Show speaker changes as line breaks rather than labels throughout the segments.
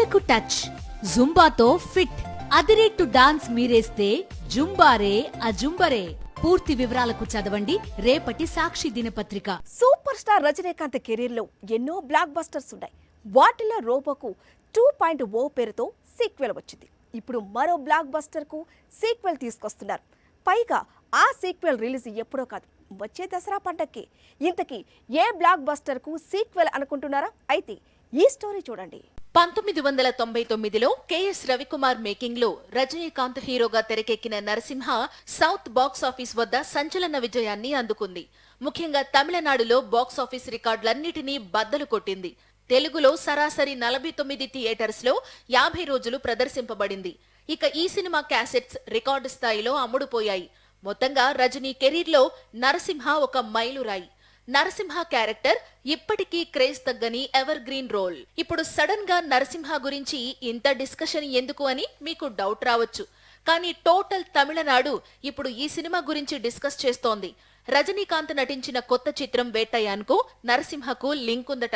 కాళ్లకు touch, జుంబాతో fit, అదిరేట్టు dance మీరేస్తే జుంబారే అజుంబరే. పూర్తి వివరాలకు చదవండి రేపటి సాక్షి దినపత్రిక.
సూపర్ స్టార్ రజనీకాంత్ కెరీర్ లో ఎన్నో బ్లాక్ బస్టర్స్ ఉన్నాయి. వాటిలో రోబోకు 2.0 పేరుతో సీక్వెల్ వచ్చింది. ఇప్పుడు మరో బ్లాక్ బస్టర్ కు సీక్వెల్ తీసుకొస్తున్నారు. పైగా ఆ సీక్వెల్ రిలీజ్ ఎప్పుడో కాదు, వచ్చే దసరా పండక్కి. ఇంతకీ ఏ బ్లాక్ బస్టర్ కు సీక్వెల్ అనుకుంటున్నారా? అయితే ఈ స్టోరీ చూడండి.
1999లో కెఎస్ రవికుమార్ మేకింగ్ లో రజనీకాంత్ హీరోగా తెరకెక్కిన నరసింహ సౌత్ బాక్స్ ఆఫీస్ వద్ద సంచలన విజయాన్ని అందుకుంది. ముఖ్యంగా తమిళనాడులో బాక్స్ ఆఫీస్ రికార్డులన్నిటినీ బద్దలు కొట్టింది. తెలుగులో సరాసరి 49 థియేటర్స్ లో 50 రోజులు ప్రదర్శింపబడింది. ఇక ఈ సినిమా క్యాసెట్స్ రికార్డు స్థాయిలో అమ్ముడుపోయాయి. మొత్తంగా రజనీ కెరీర్ లో నరసింహ ఒక మైలురాయి. నరసింహ క్యారెక్టర్ ఇప్పటికీ క్రేజ్ తగ్గని ఎవర్ గ్రీన్ రోల్. ఇప్పుడు సడన్ గా నరసింహ గురించి ఇంత డిస్కషన్ ఎందుకు అని మీకు డౌట్ రావచ్చు. కానీ టోటల్ తమిళనాడు ఇప్పుడు ఈ సినిమా గురించి డిస్కస్ చేస్తోంది. రజనీకాంత్ నటించిన కొత్త చిత్రం వేట్టయాన్కు నరసింహకు లింక్ ఉందట.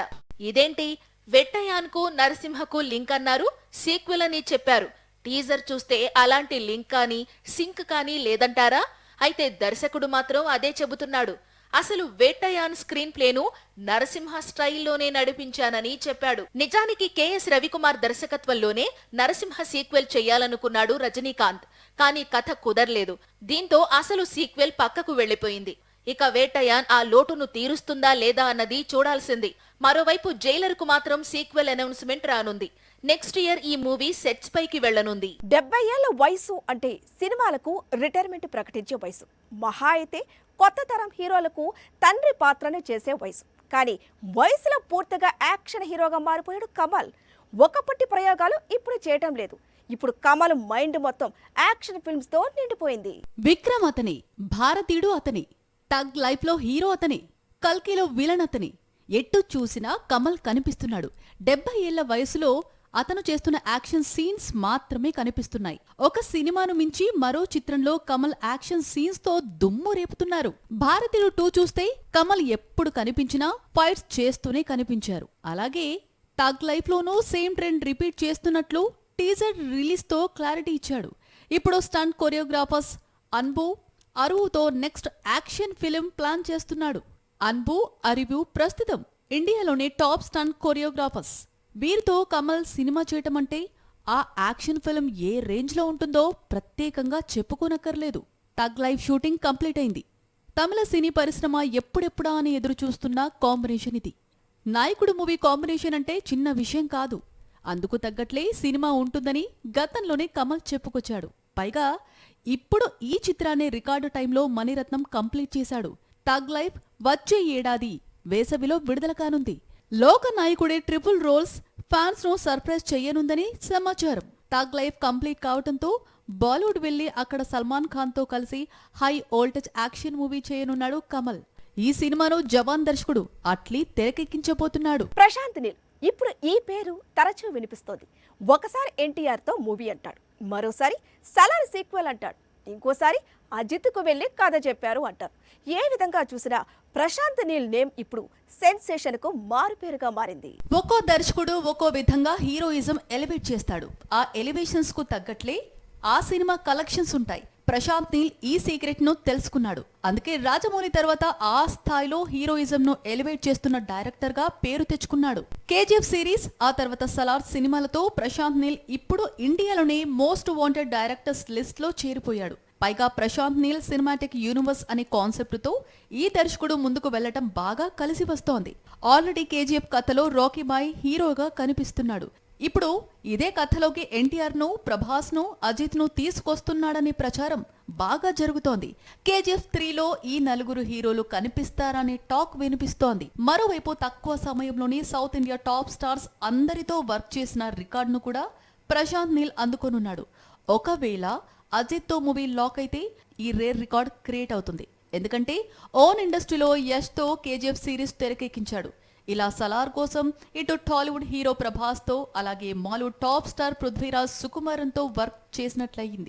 ఇదేంటి, వేట్టయాన్కు నరసింహకు లింక్ అన్నారు, సీక్వెల్ అని చెప్పారు. టీజర్ చూస్తే అలాంటి లింక్ కానీ సింక్ కానీ లేదంటారా? అయితే దర్శకుడు మాత్రం అదే చెబుతున్నాడు. అసలు వేట్టయాన్ స్క్రీన్ ప్లేను నరసింహ స్టైల్లోనే నడిపించానని చెప్పాడు. నిజానికి కెఎస్ రవికుమార్ దర్శకత్వంలోనే నరసింహ సీక్వెల్ చెయ్యాలనుకున్నాడు రజనీకాంత్. కానీ కథ కుదర్లేదు. దీంతో అసలు సీక్వెల్ పక్కకు వెళ్లిపోయింది. ఇక వేట్టయాన్ ఆ లోటును తీరుస్తుందా లేదా అన్నది చూడాల్సింది. మరోవైపు జైలర్ కు మాత్రం సీక్వెల్ అనౌన్స్మెంట్ రానుంది. నెక్స్ట్ ఇయర్ ఈ మూవీ సెట్స్ పైకి వెళ్లనుంది.
70 ఏళ్ల వయసు అంటే సినిమాలకు రిటైర్మెంట్ ప్రకటించే వయసు. మహా అయితే కొత్త తరం హీరోలకు తండ్రి పాత్రను చేసే వయసు. కానీ వయసులో పూర్తిగా యాక్షన్ హీరోగా మారిపోయాడు కమల్. ఒకప్పటి ప్రయోగాలు ఇప్పుడు చేయటం లేదు. ఇప్పుడు కమల్ మైండ్ మొత్తం యాక్షన్ ఫిల్మ్స్ తో నిండిపోయింది.
విక్రమ్ అతని, భారతీయుడు అతని, టగ్ లైఫ్ లో హీరో అతని, కల్కిలో విలన్ అతని. ఎట్టు చూసినా కమల్ కనిపిస్తున్నాడు. 70 ఏళ్ల వయసులో అతను చేస్తున్న యాక్షన్ సీన్స్ మాత్రమే కనిపిస్తున్నాయి. ఒక సినిమాను మించి మరో చిత్రంలో కమల్ యాక్షన్ సీన్స్ తో దుమ్ము రేపుతున్నారు. భారతీయుడు 2 చూస్తే కమల్ ఎప్పుడు కనిపించినా ఫైట్స్ చేస్తూనే కనిపించారు. అలాగే టగ్ లైఫ్ లోనూ సేమ్ ట్రెండ్ రిపీట్ చేస్తున్నట్లు టీజర్ రిలీజ్ తో క్లారిటీ ఇచ్చాడు. ఇప్పుడు స్టంట్ కొరియోగ్రాఫర్స్ అన్బు, అరువుతో నెక్స్ట్ యాక్షన్ ఫిలిం ప్లాన్ చేస్తున్నాడు. అన్బు, అరువు ప్రస్తుతం ఇండియాలోనే టాప్ స్టంట్ కొరియోగ్రాఫర్స్. వీరితో కమల్ సినిమా చేయటం అంటే ఆ యాక్షన్ ఫిలిం ఏ రేంజ్ లో ఉంటుందో ప్రత్యేకంగా చెప్పుకోనక్కర్లేదు. టగ్ లైఫ్ షూటింగ్ కంప్లీట్ అయింది. తమిళ సినీ పరిశ్రమ ఎప్పుడెప్పుడా అని ఎదురు చూస్తున్న కాంబినేషన్ ఇది. నాయకుడు మూవీ కాంబినేషన్ అంటే చిన్న విషయం కాదు. అందుకు తగ్గట్లే సినిమా ఉంటుందని గతంలోనే కమల్ చెప్పుకొచ్చాడు. పైగా ఇప్పుడు ఈ చిత్రాన్ని రికార్డు టైంలో మణిరత్నం కంప్లీట్ చేశాడు. టగ్ లైఫ్ వచ్చే ఏడాది వేసవిలో విడుదల కానుంది. లోక నాయకుడే ట్రిపుల్ రోల్స్ ఫ్యాన్స్ ను సర్ప్రైజ్ చెయ్యనుందని సమాచారం. టగ్ లైఫ్ కంప్లీట్ కావడంతో బాలీవుడ్ వెళ్లి అక్కడ సల్మాన్ ఖాన్ తో కలిసి హై వోల్టేజ్ యాక్షన్ మూవీ చేయనున్నాడు కమల్. ఈ సినిమాను జవాన్ దర్శకుడు అట్లీ తెరకెక్కించబోతున్నాడు.
ప్రశాంత్ నీల్ ఇప్పుడు ఈ పేరు తరచూ వినిపిస్తోంది. ఒకసారి ఎన్టీఆర్ తో మూవీ అంటాడు, మరోసారి సలార్ సీక్వెల్ అంటాడు, ఇంకోసారి అజిత్కు వెళ్లి కథ చెప్పారు అంటారు. ఏ విధంగా చూసినా ప్రశాంత్ నీల్ నేమ్ ఇప్పుడు సెన్సేషన్ కు మారుపేరుగా మారింది.
ఒక్కో దర్శకుడు ఒక్కో విధంగా హీరోయిజం ఎలివేట్ చేస్తాడు. ఆ ఎలివేషన్స్ కు తగ్గట్లే ఆ సినిమా కలెక్షన్స్ ఉంటాయి. ప్రశాంత్ నీల్ ఈ సీక్రెట్ ను తెలుసుకున్నాడు. అందుకే రాజమౌళి తర్వాత ఆ స్థాయిలో హీరోయిజం ను ఎలివేట్ చేస్తున్న డైరెక్టర్ గా పేరు తెచ్చుకున్నాడు. కేజీఎఫ్ సిరీస్, ఆ తర్వాత సలార్ సినిమాలతో ప్రశాంత్ నీల్ ఇప్పుడు ఇండియాలోనే మోస్ట్ వాంటెడ్ డైరెక్టర్స్ లిస్ట్ లో చేరిపోయాడు. పైగా ప్రశాంత్ నీల్ సినిమాటిక్ యూనివర్స్ అనే కాన్సెప్ట్ తో ఈ దర్శకుడు ముందుకు వెళ్లటం బాగా కలిసి వస్తోంది. ఆల్రెడీ కేజీఎఫ్ కథలో రాకీ బాయ్ హీరోగా కనిపిస్తున్నాడు. ఇప్పుడు ఇదే కథలోకి ఎన్టీఆర్ ను, ప్రభాస్ ను, అజిత్ ను తీసుకొస్తున్నాడనే ప్రచారం బాగా జరుగుతోంది. కేజీఎఫ్ 3లో ఈ 4 హీరోలు కనిపిస్తారనే టాక్ వినిపిస్తోంది. మరోవైపు తక్కువ సమయంలోనే సౌత్ ఇండియా టాప్ స్టార్స్ అందరితో వర్క్ చేసిన రికార్డును కూడా ప్రశాంత్ నీల్ అందుకోనున్నాడు. ఒకవేళ అజిత్ తో మూవీ లాక్ అయితే ఈ రేర్ రికార్డ్ క్రియేట్ అవుతుంది. ఎందుకంటే ఓన్ ఇండస్ట్రీలో యష్ తో కేజీఎఫ్ సిరీస్ తెరకెక్కించాడు. ఇలా సలార్ కోసం ఇటు టాలీవుడ్ హీరో ప్రభాస్ తో, అలాగే మాలీవుడ్ టాప్ స్టార్ పృథ్వీరాజ్ సుకుమారన్ తో వర్క్ చేసినట్లయింది.